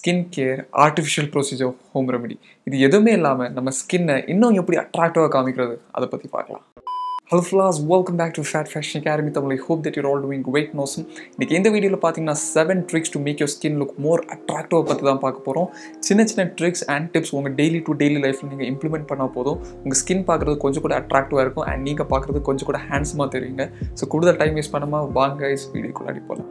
Skin care, artificial procedure, home remedy இது எதுவுமே இல்லாமல் நம்ம ஸ்கின்னை இன்னும் எப்படி அட்ராக்டிவாக காமிக்கிறது அதை பற்றி பார்க்கலாம். Hello fellas, welcome back to Fat Fashion Academy. I hope that you're all doing great. இன்னைக்கு இந்த வீடியோவில் பார்த்தீங்கன்னா 7 tricks to make your skin look more attractive பற்றி தான் பார்க்க போகிறோம். சின்ன ட்ரிக்ஸ் அண்ட் டிப்ஸ் உங்கள் டெய்லி டு டெய்லி லைஃப்பில் நீங்கள் இம்ப்ளிமெண்ட் பண்ணால் போதும் உங்கள் ஸ்கின் பார்க்குறது கொஞ்சம் கூட அட்ராக்டிவாக இருக்கும் அண்ட் நீங்கள் பார்க்குறது கொஞ்சம் கூட ஹேண்ட்ஸமாக தெரியுங்க. ஸோ கூடுதல் டைம் வேஸ்ட் பண்ணாமல் வாங்க வீடியோக்குள்ளாடி போகலாம்.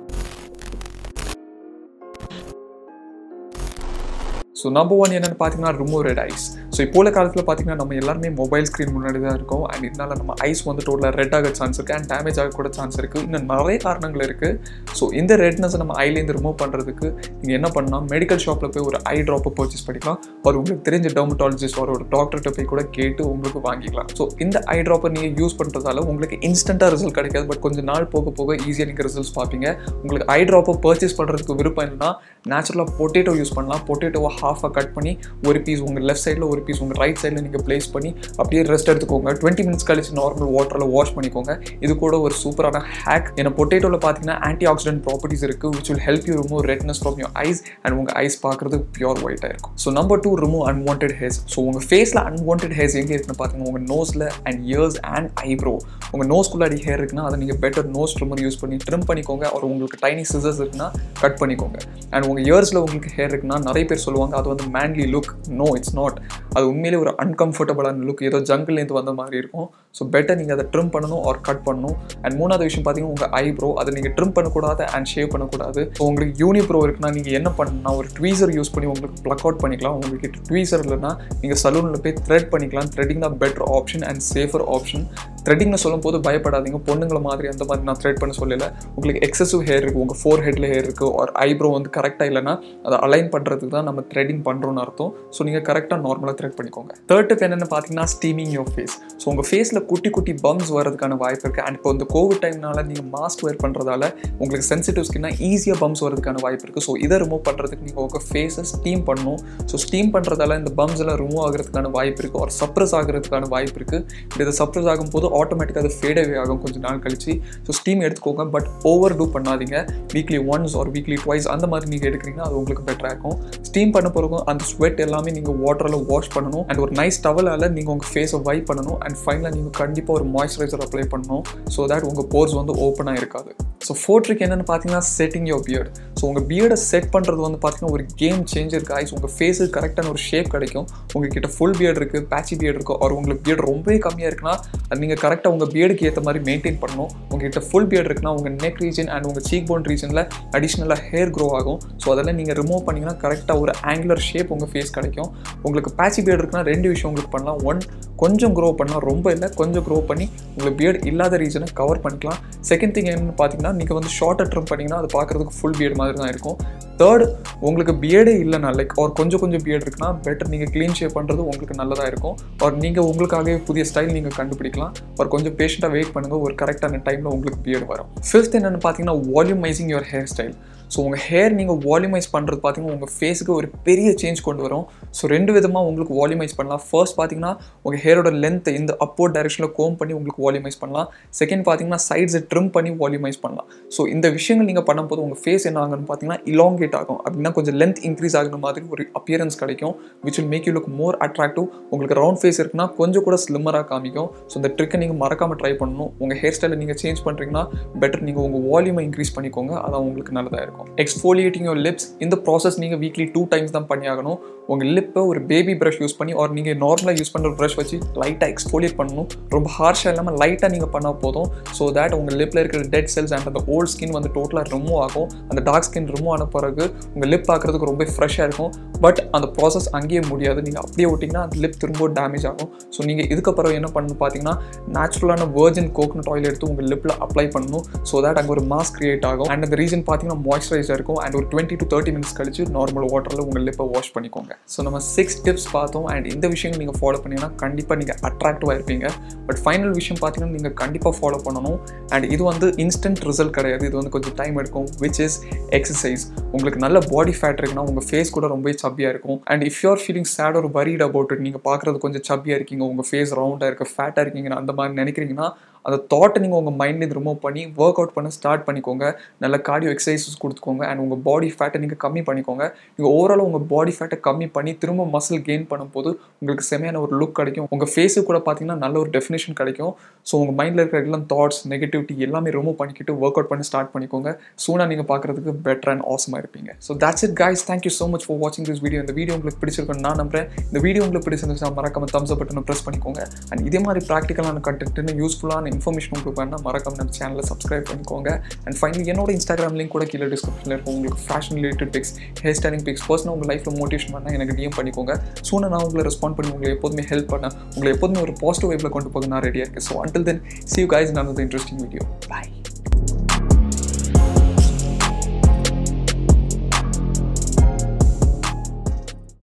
ஸோ நம்பர் 1 என்னென்னு பார்த்தீங்கன்னா ரிமூவ் ரெட் ஐஸ். ஸோ இப்போ உள்ள காலத்தில் பார்த்தீங்கன்னா நம்ம எல்லாருமே மொபைல் ஸ்க்ரீன் முன்னாடி தான் இருக்கும் அண்ட் இதனால் நம்ம ஐஸ் வந்து டோட்டலாக ரெட் ஆக சான்ஸ் இருக்குது அண்ட் டேமேஜ் ஆக கூட சான்ஸ் இருக்குது. இன்னும் நிறைய காரணங்கள் இருக்குது. ஸோ இந்த ரெட்னஸை நம்ம ஐலேருந்து ரிமூவ் பண்ணுறதுக்கு நீங்கள் என்ன பண்ணலாம், மெடிக்கல் ஷாப்பில் போய் ஒரு ஐ ட்ராப்பை பர்ச்சேஸ் பண்ணிக்கலாம். ஒரு உங்களுக்கு தெரிஞ்ச டெர்மட்டாலஜிஸ்ட் ஒரு டாக்டர்கிட்ட போய் கூட கேட்டு உங்களுக்கு வாங்கிக்கலாம். ஸோ இந்த ஐ ட்ராப்பை நீங்கள் யூஸ் பண்ணுறதால உங்களுக்கு இன்ஸ்டண்ட்டாக ரிசல்ட் கிடைக்காது, பட் கொஞ்சம் நாள் போக போக ஈஸியாக நீங்கள் ரிசல்ட்ஸ் பார்ப்பீங்க. உங்களுக்கு ஐ ட்ராப்பை பர்ச்சேஸ் பண்ணுறதுக்கு விருப்பம் இல்லைன்னா நேச்சுரலாக பொட்டேட்டோ யூஸ் பண்ணலாம். பொட்டேட்டோவை ஹாஃபாக கட் பண்ணி ஒரு பீஸ் உங்கள் லெஃப்ட் சைடில் ஒரு பீஸ் உங்கள் ரைட் சைடில் நீங்கள் ப்ளேஸ் பண்ணி அப்படியே ரெஸ்ட் எடுத்துக்கோங்க. 20 மினிட்ஸ் கழிச்சு நார்மல் வாட்டரில் வாஷ் பண்ணிக்கோங்க. இது கூட ஒரு சூப்பரான ஹேக். ஏன்னா பொட்டேட்டோவில் பார்த்தீங்கன்னா ஆன்டி ஆக்சிடென்ட் ப்ராப்பர்ட்டிஸ் இருக்குது which will help you remove redness from your eyes and உங்கள் ஐஸ் பார்க்குறது பியூர் ஒயிட்டாக இருக்கும். So number 2, remove unwanted hairs. So உங்கள் ஃபேஸில் அன்வான்டட் ஹேர்ஸ் எங்கே இருக்குன்னு பார்த்தீங்கன்னா உங்கள் நோஸில் அண்ட் இயர்ஸ் அண்ட் ஐப்ரோ. உங்கள் நோஸ்குள்ளாடி ஹேர் இருக்குன்னா அதை நீங்கள் பெட்டர் நோஸ் ட்ரிம்மர் யூஸ் பண்ணி ட்ரிம் பண்ணிக்கோங்க. ஒரு உங்களுக்கு டைனி சிசர்ஸ் இருக்குன்னா கட் பண்ணிக்கோங்க. அண்ட் உங்கள் இயர்ஸில் உங்களுக்கு ஹேர் இருக்குன்னா நிறைய பேர் சொல்லுவாங்க அது வந்து manly look. No, it's not. அது உண்மையிலே ஒரு அன்கம்ஃபர்டபுளான லுக், ஏதோ ஜங்கிள்லேருந்து வந்த மாதிரி இருக்கும். ஸோ பெட்டர் நீங்கள் அதை ட்ரிம் பண்ணணும் ஆர் கட் பண்ணணும். அண்ட் மூணாவது விஷயம் பார்த்தீங்கன்னா உங்கள் ஐப்ரோ, அதை நீங்கள் ட்ரிம் பண்ணக்கூடாது அண்ட் ஷேவ் பண்ணக்கூடாது. ஸோ உங்களுக்கு யூனிப்ரோ இருக்குன்னா நீங்கள் என்ன பண்ணணும்னா ஒரு ட்வீசர் யூஸ் பண்ணி உங்களுக்கு ப்ளக் அவுட் பண்ணிக்கலாம். உங்களுக்கு ட்வீசர் இல்லைன்னா நீங்கள் சலூனில் போய் த்ரெட் பண்ணிக்கலாம். த்ரெட்டிங் தான் better option and safer option. த்ரெட்டிங்னு சொல்லும் போது பயப்படாதீங்க, பொண்ணுங்களை மாதிரி அந்த மாதிரி நான் த்ரெட் பண்ண சொல்லலை. உங்களுக்கு எக்ஸசிவ் ஹேர் இருக்குது, உங்கள் ஃபோர் ஹெட்டில் ஹேர் இருக்குது ஒரு ஐப்ரோ வந்து கரெக்டாக இல்லைன்னா அதை அலைன் பண்ணுறதுக்கு தான் நம்ம த்ரெட்டிங் பண்ணுறோன்னு அர்த்தம். ஸோ நீங்கள் கரெக்டாக நார்மலாக த்ரெட் பண்ணிக்கோங்க. தேர்ட் டிப் என்னென்னு பார்த்தீங்கன்னா ஸ்டீமிங் யோர் ஃபேஸ். ஸோ உங்கள் ஃபேஸில் குட்டி குட்டி பம்ஸ் வரதுக்கான வாய்ப்பு இருக்குது. அண்ட் இப்போ இந்த கோவிட் டைம்னால நீங்கள் மாஸ்க் வேர் பண்ணுறதால உங்களுக்கு சென்சிட்டிவ் ஸ்கின்னா ஈஸியாக பம்ஸ் வரதுக்கான வாய்ப்பு இருக்குது. ஸோ இதை ரிமூவ் பண்ணுறதுக்கு நீங்கள் உங்கள் ஃபேஸை ஸ்டீம் பண்ணணும். ஸோ ஸ்டீம் பண்ணுறதால இந்த பம்ஸ் எல்லாம் ரிமூவ் ஆகிறதுக்கான வாய்ப்பு இருக்குது ஒரு சப்ரஸ் ஆகிறதுக்கான வாய்ப்பு இருக்குது. இதை சப்ரஸ் ஆகும்போது ஆட்டோமேட்டிக்காக அது ஃபேடவே ஆகும் கொஞ்சம் நாள் கழிச்சு. ஸோ ஸ்டீம் எடுத்துக்கோங்க, பட் ஓவர் டூ பண்ணாதீங்க. வீக்லி ஒன்ஸ் ஒரு வீக்லி ட்வைஸ் அந்த மாதிரி நீங்கள் எடுக்கிறீங்கன்னா அது உங்களுக்கு பெட்டராக இருக்கும். ஸ்டீம் பண்ண பிறகும் அந்த ஸ்வெட் எல்லாமே நீங்கள் வாட்டரில் வாஷ் பண்ணணும் அண்ட் ஒரு நைஸ் டவலால் நீங்கள் உங்கள் ஃபேஸை வைப் பண்ணணும். அண்ட் ஃபைனலாக நீங்கள் கண்டிப்பாக ஒரு மாய்ஸ்சரைசர் அப்ளை பண்ணணும். ஸோ தட் உங்கள் போர்ஸ் வந்து ஓப்பனாக இருக்காது. ஸோ ஃபோர்த் ட்ரிக் என்னென்னு பார்த்தீங்கன்னா செட்டிங் யோர் பியர்ட். ஸோ உங்கள் பியர்டை செட் பண்ணுறது வந்து பார்த்தீங்கன்னா ஒரு கேம் சேஞ்சர் காய்ஸ். உங்கள் ஃபேஸுக்கு கரெக்டான ஒரு ஷேப் கிடைக்கும். உங்ககிட்ட ஃபுல் பியர்ட் இருக்குது, பேட்சி பியர்ட் இருக்குது, ஒரு உங்களுக்கு பியர்ட் ரொம்பவே கம்மியாக இருக்குன்னா அது நீங்கள் கரெக்டாக உங்கள் பியர்டுக்கு ஏற்ற மாதிரி மெயின்டைன் பண்ணணும். உங்ககிட்ட ஃபுல் பியர்ட் இருக்குன்னா உங்கள் நெக் ரீஜன் அண்ட் உங்கள் சீக் போன் ரீஜனில் அடிஷ்னலாக ஹேர் க்ரோ ஆகும். ஸோ அதெல்லாம் நீங்கள் ரிமூவ் பண்ணிங்கன்னா கரெக்டாக ஒரு ஆங்குலர் ஷேப் உங்கள் ஃபேஸ் கிடைக்கும். உங்களுக்கு பேட்சி பியர்ட் இருக்குன்னா 2 விஷயம் உங்களுக்கு பண்ணலாம். 1, கொஞ்சம் க்ரோ பண்ணலாம், ரொம்ப இல்லை, கொஞ்சம் க்ரோ பண்ணி உங்களுக்கு பியர்ட் இல்லாத ரீஜனை கவர் பண்ணிக்கலாம். செகண்ட் திங் என்னென்னு பார்த்தீங்கன்னா நீங்கள் வந்து ஷார்ட்டாக ட்ரிம் பண்ணிங்கன்னா அது பார்க்குறதுக்கு ஃபுல் பியர்ட் மாதிரி தான் இருக்கும். தேர்ட், உங்களுக்கு பியர்டே இல்லைனா லைக் ஒரு கொஞ்சம் பியர்ட் இருக்குன்னா பெட்டர் நீங்கள் க்ளீன் ஷேப் பண்ணுறது உங்களுக்கு நல்லதாக இருக்கும். ஒரு நீங்கள் உங்களுக்காகவே புதிய ஸ்டைல் நீங்கள் கண்டுபிடிக்கலாம். ஒரு கொஞ்சம் பேஷண்ட்டாக வெயிட் பண்ணுங்கள், ஒரு கரெக்டான டைமில் உங்களுக்கு பியர்ட் வரும். ஃபிஃப்த் என்னென்னு பார்த்தீங்கன்னா volumising your hair style. So உங்கள் ஹேர் நீங்கள் வால்யூமைஸ் பண்ணுறது பார்த்தீங்கன்னா உங்கள் ஃபேஸுக்கு ஒரு பெரிய சேஞ்ச் கொண்டு வரும். ஸோ 2 விதமாக உங்களுக்கு வால்யூமைஸ் பண்ணலாம். ஃபர்ஸ்ட் பார்த்தீங்கன்னா உங்கள் ஹேரோட லென்த் இந்த அப்போர்ட் டைரெக்ஷனில் கோம் பண்ணி உங்களுக்கு வால்யூமைஸ் பண்ணலாம். செகண்ட் பார்த்தீங்கன்னா சைட்ஸை ட்ரிம் பண்ணி வால்யூமைஸ் பண்ணலாம். ஸோ இந்த விஷயங்கள் நீங்கள் பண்ணும்போது உங்கள் ஃபேஸ் என்ன ஆகுன்னு பார்த்தீங்கன்னா இலாங்கேட் ஆகும். அப்படின்னா கொஞ்சம் லென்த் இன்க்ரீஸ் ஆகுற மாதிரி ஒரு அப்பியரன்ஸ் கிடைக்கும் which will make you look more attractive. உங்களுக்கு ரவுண்ட் ஃபேஸ் இருக்குன்னா கொஞ்சம் கூட ஸ்லிம்மராக காமிக்கும். ஸோ இந்த ட்ரிக்கை நீங்கள் மறக்காமல் ட்ரை பண்ணணும். உங்கள் ஹேர் ஸ்டைலை நீங்கள் சேஞ்ச் பண்ணுறீங்கன்னா பெட்டர் நீங்கள் உங்கள் வால்யூமை இன்க்ரீஸ் பண்ணிக்கோங்க, அதான் உங்களுக்கு நல்லதாக இருக்கும். Exfoliating your lips. இந்த ப்ராசஸ் நீங்கள் வீக்லி 2 டைம்ஸ் தான் பண்ணி ஆகணும். உங்கள் லிப்பை ஒரு பேபி ப்ரஷ் யூஸ் பண்ணி ஒரு நீங்கள் நார்மலாக யூஸ் பண்ணுற ப்ரஷ் வச்சு லைட்டாக எக்ஸ்ஃபோலியேட் பண்ணணும். ரொம்ப ஹார்ஷாக இல்லாமல் லைட்டாக நீங்கள் பண்ணால் போதும். ஸோ தட் உங்கள் லிப்பில் இருக்கிற டெட் செல்ஸ் அண்ட் அந்த ஓல்ட் ஸ்கின் வந்து டோட்டலாக ரிமூவ் ஆகும். அந்த டார்க் ஸ்கின் ரிமூவ் ஆன பிறகு உங்கள் லிப் பார்க்குறதுக்கு ரொம்ப ஃப்ரெஷ்ஷாக இருக்கும். பட் அந்த ப்ராசஸ் அங்கேயே முடியாது. நீங்கள் அப்படியே விட்டிங்கன்னா அந்த லிப் திரும்ப டேமேஜ் ஆகும். ஸோ நீங்கள் இதுக்கப்புறம் என்ன பண்ணணும் பார்த்தீங்கன்னா நேச்சுரலான வெர்ஜின் கோகனட் ஆயில் எடுத்து உங்கள் லிப்பில் அப்ளை பண்ணணும். ஸோ தட் அங்கே ஒரு மாஸ்க் கிரியேட் ஆகும் அண்ட் அந்த ரீசன் பார்த்தீங்கன்னா மாய்ஸ்சரைசர் இருக்கும். அண்ட் ஒரு 20 to 30 மினிட்ஸ் கழிச்சு நார்மல் வாட்டரில் உங்கள் லிப்பை வாஷ் பண்ணிக்கோங்க. ஸோ நம்ம 6 டிப்ஸ் பார்த்தோம் அண்ட் இந்த விஷயங்கள் நீங்கள் ஃபாலோ பண்ணிங்கன்னா கண்டிப்பாக நீங்கள் அட்ராக்டிவாக இருப்பீங்க. பட் ஃபைனல் விஷயம் பார்த்தீங்கன்னா நீங்கள் கண்டிப்பாக ஃபாலோ பண்ணணும். அண்ட் இது வந்து இன்ஸ்டன்ட் ரிசல்ட் கிடையாது, இது வந்து கொஞ்சம் டைம் எடுக்கும். Which is exercise. உங்களுக்கு நல்ல பாடி ஃபேட் இருக்குன்னா உங்கள் ஃபேஸ் கூட ரொம்ப சப்பியாக இருக்கும். And if you are feeling chat ஒரு வரிட் அபவுட் இட், நீங்கள் பார்க்குறது கொஞ்சம் சப்பியாக இருக்கீங்க, உங்கள் ஃபேஸ் ரவுண்டாக இருக்குது, ஃபேட்டாக இருக்கீங்கன்னு அந்த மாதிரி நினைக்கிறீங்கன்னா அந்த தாட்டை நீங்கள் உங்கள் மைண்ட்லேருந்து ரிமூவ் பண்ணி ஒர்க் அவுட் பண்ண ஸ்டார்ட் பண்ணிக்கோங்க. நல்ல கார்டியோ எக்ஸசைசஸ் கொடுத்துக்கோங்க அண்ட் உங்கள் பாடி ஃபேட்டை நீங்கள் கம்மி பண்ணிக்கோங்க. நீங்கள் ஓவரால் உங்கள் பாடி ஃபேட்டை கம்மி பண்ணி திரும்ப மசில் கெயின் பண்ணும்போது உங்களுக்கு செமையான ஒரு லுக் கிடைக்கும். உங்கள் ஃபேஸுக்கு கூட பார்த்தீங்கன்னா நல்ல ஒரு டெஃபினேஷன் கிடைக்கும். ஸோ உங்கள் மைண்டில் இருக்கிற எல்லாம் தாட்ஸ் நெகட்டிவிட்டி எல்லாமே ரிமூவ் பண்ணிக்கிட்டு ஒர்க் அவுட் பண்ணி ஸ்டார்ட் பண்ணிக்கோங்க. சூனாக நீங்கள் பார்க்குறதுக்கு பெட்டர் அண்ட் ஆசமாக இருப்பீங்க. So that's it guys. Thank you so much for வாட்சிங் திஸ் வீடியோ. இந்த வீடியோ உங்களுக்கு பிடிச்சிருக்குன்னு நான் நம்புறேன். இந்த வீடியோ உங்களுக்கு பிடிச்சிருந்துச்சுன்னா மறக்காம தம்ஸ் அப் பட்டனை ப்ரெஸ் பண்ணிக்கோங்க. அண்ட் இதே மாதிரி ப்ராக்டிக்கலான கண்டென்ட்னு யூஸ்ஃபுல்லான இன்ஃபர்மேஷன் உங்களுக்கு வேணால் மறக்காம நம்ம சேனலை சப்ஸ்கிரைப் பண்ணிக்கோங்க. அண்ட் ஃபைனலி என்னோட இன்ஸ்டாகிராம் லிங்க் கூட கீழே டிஸ்கிரிப்ஷனில் இருக்கும். உங்களுக்கு fashion related pics, hair styling pics, personal உங்கள் லைஃப்பில் மோட்டிவேஷன் பண்ணால் எனக்கு டிஎம் பண்ணிக்கோங்க. ஸோ நான் உங்களை ரெஸ்பாண்ட் பண்ணி உங்களை எப்போதுமே ஹெல்ப் பண்ண, உங்களை எப்போதுமே ஒரு பாசிட்டிவ் வைப்பில் கொண்டு போக நான் ரெடியாக இருக்கேன். So until then, see you guys in another interesting video. Bye.